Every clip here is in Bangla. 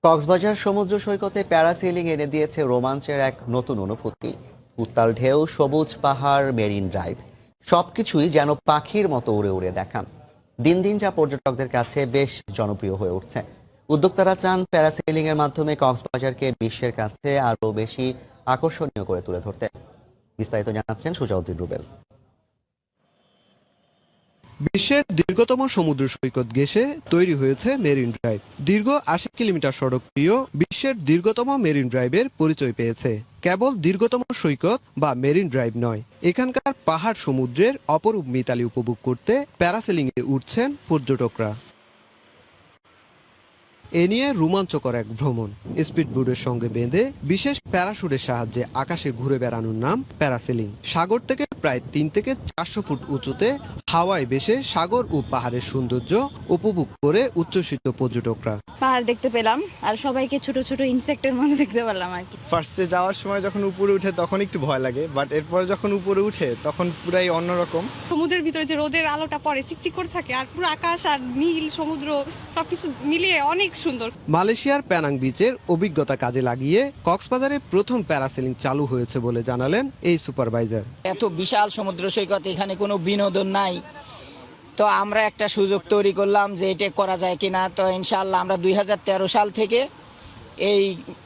কক্সবাজার সমুদ্র সৈকতে প্যারাসেলিং এনে দিয়েছে রোমাঞ্চের এক নতুন অনুভূতি। উত্তাল ঢেউ, সবুজ পাহাড়, মেরিন ড্রাইভ, সবকিছুই যেন পাখির মতো উড়ে উড়ে দেখান। দিন দিন যা পর্যটকদের কাছে বেশ জনপ্রিয় হয়ে উঠছে। উদ্যোক্তারা চান প্যারাসেলিং এর মাধ্যমে কক্সবাজারকে বিশ্বের কাছে আরো বেশি আকর্ষণীয় করে তুলে ধরতে। বিস্তারিত জানাচ্ছেন সুজাউদ্দিন রুবেল। বিশ্বের দীর্ঘতম সমুদ্র সৈকত ঘেঁষে তৈরি হয়েছে মেরিন ড্রাইভ। দীর্ঘ ৮০ কিলোমিটার সড়ক পেরিয়েও বিশ্বের দীর্ঘতম মেরিন ড্রাইভের পরিচয় পেয়েছে। কেবল দীর্ঘতম সৈকত বা মেরিন ড্রাইভ নয়, এখানকার পাহাড় সমুদ্রের অপরূপ মিতালি উপভোগ করতে প্যারাসেলিংয়ে উঠছেন পর্যটকরা। এ নিয়ে রোমাঞ্চকর এক ভ্রমণ। স্পিডবোটের সঙ্গে বেঁধে বিশেষ প্যারাশুটের সাহায্যে আকাশে ঘুরে বেড়ানোর নাম প্যারাসেলিং। সাগর থেকে প্রায় ৩ থেকে ৪০০ ফুট উঁচুতে হাওয়ায় ভেসে সাগর ও পাহাড়ের সৌন্দর্য উপভোগ করে উচ্ছ্বসিত পর্যটকরা। পাহাড় দেখতে পেলাম আর সবাইকে ছোট ছোট ইনসেক্টের মতো দেখতে পেলাম আর কি। ফার্স্টে যাওয়ার সময় যখন উপরে উঠে তখন একটু ভয় লাগে, বাট এরপরে যখন উপরে উঠে তখন পুরাই অন্যরকম। সমুদ্রের ভিতরে যে রোদের আলোটা পড়ে চিকচিক করে থাকে আর পুরো আকাশ আর নীল সমুদ্র সবকিছু মিলিয়ে অনেক সুন্দর। মালয়েশিয়ার প্যানাং বিচের অভিজ্ঞতা কাজে লাগিয়ে কক্সবাজারে প্রথম প্যারাসেলিং চালু হয়েছে বলে জানালেন এই সুপারভাইজার। এত বিশাল সমুদ্র সৈকত, এখানে কোনো বিনোদন নাই, তো আমরা একটা সুযোগ তৈরি করলাম যে এটা করা যায় কিনা। তো ইনশাআল্লাহ আমরা ২০১৩ সাল থেকে এই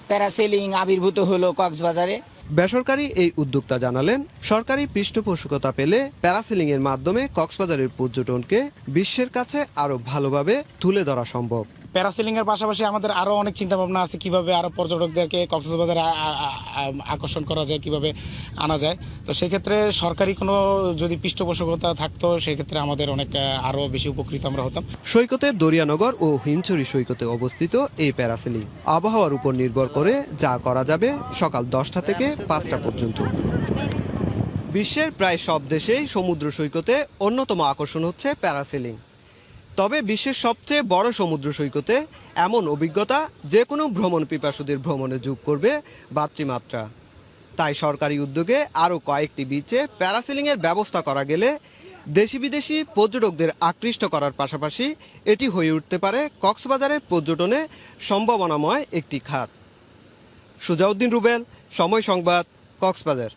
প্যারাসেলিং আবির্ভূত হলো কক্সবাজারে। বেসরকারি এই উদ্যোক্তা জানালেন, সরকারি পৃষ্ঠপোষকতা পেলে প্যারাসেলিং এর মাধ্যমে কক্সবাজারের পর্যটনকে বিশ্বের কাছে আরো ভালোভাবে তুলে ধরা সম্ভব। প্যারাসেলিং এর পাশাপাশি আমাদের আরো অনেক চিন্তা ভাবনা আছে কিভাবে আরো পর্যটকদেরকে কক্সবাজারে আকর্ষণ করা যায়, কিভাবে আনা যায়। তো সেই ক্ষেত্রে সরকারি কোনো যদি পৃষ্ঠপোষকতা থাকতো সেক্ষেত্রে আমাদের অনেক আরো বেশি উপকৃত আমরা হতাম। সৈকতে দরিয়ানগর ও হিমছড়ি সৈকতে অবস্থিত এই প্যারাসেলিং আবহাওয়ার উপর নির্ভর করে যা করা যাবে সকাল 10টা থেকে 5টা পর্যন্ত। বিশ্বের প্রায় সব দেশেই সমুদ্র সৈকতে অন্যতম আকর্ষণ হচ্ছে প্যারাসেলিং। তবে বিশ্বের সবচেয়ে বড় সমুদ্র সৈকতে এমন অভিজ্ঞতা যে কোনো ভ্রমণ পিপাসুদের ভ্রমণে যোগ করবে বাড়তি। তাই সরকারি উদ্যোগে আরও কয়েকটি বিচে প্যারাসেলিংয়ের ব্যবস্থা করা গেলে দেশি বিদেশি পর্যটকদের আকৃষ্ট করার পাশাপাশি এটি হয়ে উঠতে পারে কক্সবাজারের পর্যটনে সম্ভাবনাময় একটি খাত। সুজাউদ্দিন রুবেল, সময় সংবাদ, কক্সবাজার।